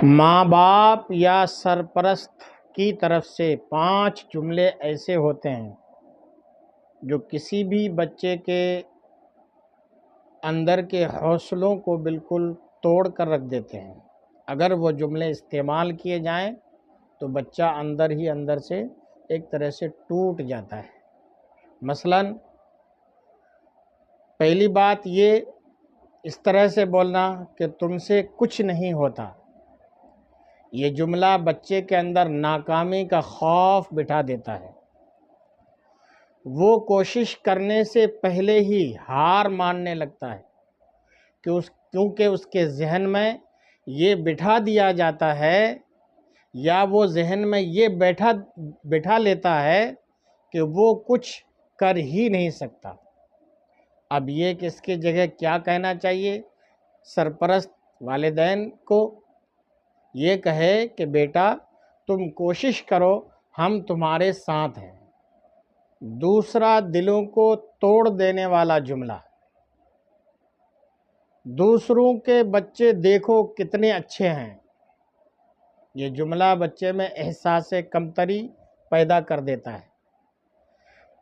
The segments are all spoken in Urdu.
ماں باپ یا سرپرست کی طرف سے 5 جملے ایسے ہوتے ہیں جو کسی بھی بچے کے اندر کے حوصلوں کو بالکل توڑ کر رکھ دیتے ہیں۔ اگر وہ جملے استعمال کیے جائیں تو بچہ اندر ہی اندر سے ایک طرح سے ٹوٹ جاتا ہے۔ مثلا پہلی بات یہ اس طرح سے بولنا کہ تم سے کچھ نہیں ہوتا۔ یہ جملہ بچے کے اندر ناکامی کا خوف بٹھا دیتا ہے۔ وہ کوشش کرنے سے پہلے ہی ہار ماننے لگتا ہے کیونکہ اس کے ذہن میں یہ بٹھا دیا جاتا ہے یا وہ ذہن میں یہ بٹھا لیتا ہے کہ وہ کچھ کر ہی نہیں سکتا۔ اب یہ کہ اس کی جگہ کیا کہنا چاہیے؟ سرپرست والدین کو یہ کہے کہ بیٹا تم کوشش کرو، ہم تمہارے ساتھ ہیں۔ دوسرا، دلوں کو توڑ دینے والا جملہ، دوسروں کے بچے دیکھو کتنے اچھے ہیں۔ یہ جملہ بچے میں احساس کمتری پیدا کر دیتا ہے۔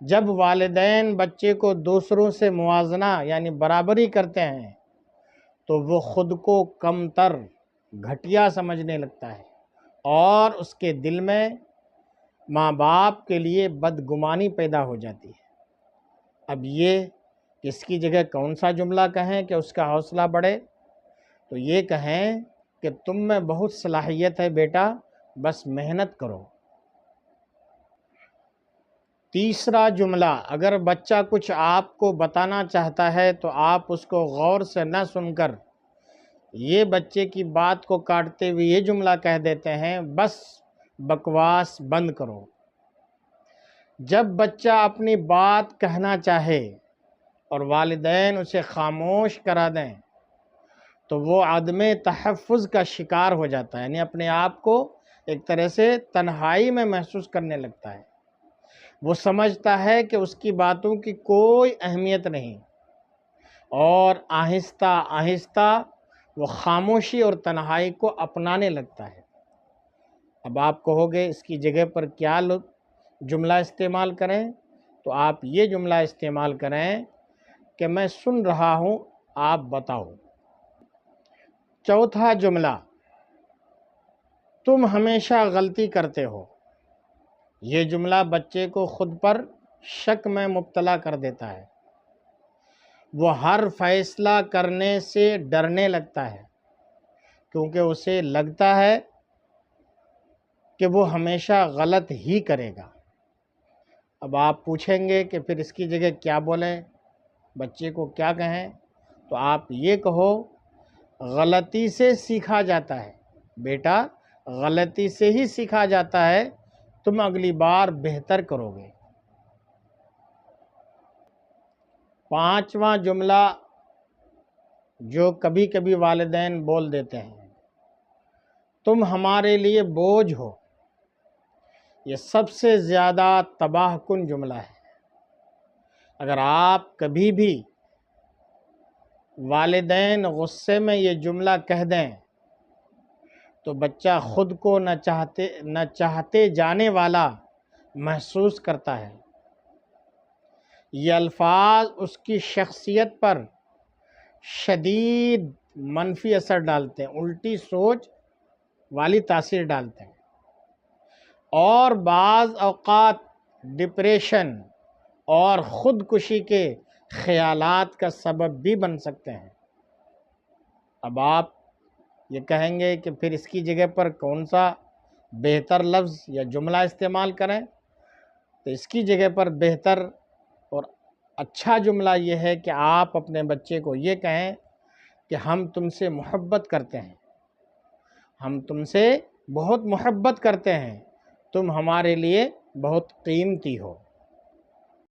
جب والدین بچے کو دوسروں سے موازنہ یعنی برابری کرتے ہیں تو وہ خود کو کمتر، گھٹیا سمجھنے لگتا ہے اور اس کے دل میں ماں باپ کے لیے بدگمانی پیدا ہو جاتی ہے۔ اب یہ اس کی جگہ کون سا جملہ کہیں کہ اس کا حوصلہ بڑھے؟ تو یہ کہیں کہ تم میں بہت صلاحیت ہے بیٹا، بس محنت کرو۔ تیسرا جملہ، اگر بچہ کچھ آپ کو بتانا چاہتا ہے تو آپ اس کو غور سے نہ سن کر یہ بچے کی بات کو کاٹتے ہوئے یہ جملہ کہہ دیتے ہیں، بس بکواس بند کرو۔ جب بچہ اپنی بات کہنا چاہے اور والدین اسے خاموش کرا دیں تو وہ عدم تحفظ کا شکار ہو جاتا ہے، یعنی اپنے آپ کو ایک طرح سے تنہائی میں محسوس کرنے لگتا ہے۔ وہ سمجھتا ہے کہ اس کی باتوں کی کوئی اہمیت نہیں اور آہستہ آہستہ وہ خاموشی اور تنہائی کو اپنانے لگتا ہے۔ اب آپ کہو گے اس کی جگہ پر کیا جملہ استعمال کریں؟ تو آپ یہ جملہ استعمال کریں کہ میں سن رہا ہوں، آپ بتاؤ۔ چوتھا جملہ، تم ہمیشہ غلطی کرتے ہو۔ یہ جملہ بچے کو خود پر شک میں مبتلا کر دیتا ہے۔ وہ ہر فیصلہ کرنے سے ڈرنے لگتا ہے کیونکہ اسے لگتا ہے کہ وہ ہمیشہ غلط ہی کرے گا۔ اب آپ پوچھیں گے کہ پھر اس کی جگہ کیا بولیں، بچے کو کیا کہیں؟ تو آپ یہ کہو، غلطی سے سیکھا جاتا ہے بیٹا، غلطی سے ہی سیکھا جاتا ہے، تم اگلی بار بہتر کرو گے۔ پانچواں جملہ جو کبھی کبھی والدین بول دیتے ہیں، تم ہمارے لیے بوجھ ہو۔ یہ سب سے زیادہ تباہ کن جملہ ہے۔ اگر آپ کبھی بھی والدین غصے میں یہ جملہ کہہ دیں تو بچہ خود کو نہ چاہتے جانے والا محسوس کرتا ہے۔ یہ الفاظ اس کی شخصیت پر شدید منفی اثر ڈالتے ہیں، الٹی سوچ والی تاثیر ڈالتے ہیں اور بعض اوقات ڈپریشن اور خودکشی کے خیالات کا سبب بھی بن سکتے ہیں۔ اب آپ یہ کہیں گے کہ پھر اس کی جگہ پر کون سا بہتر لفظ یا جملہ استعمال کریں؟ تو اس کی جگہ پر بہتر اور اچھا جملہ یہ ہے کہ آپ اپنے بچے کو یہ کہیں کہ ہم تم سے محبت کرتے ہیں، ہم تم سے بہت محبت کرتے ہیں، تم ہمارے لیے بہت قیمتی ہو۔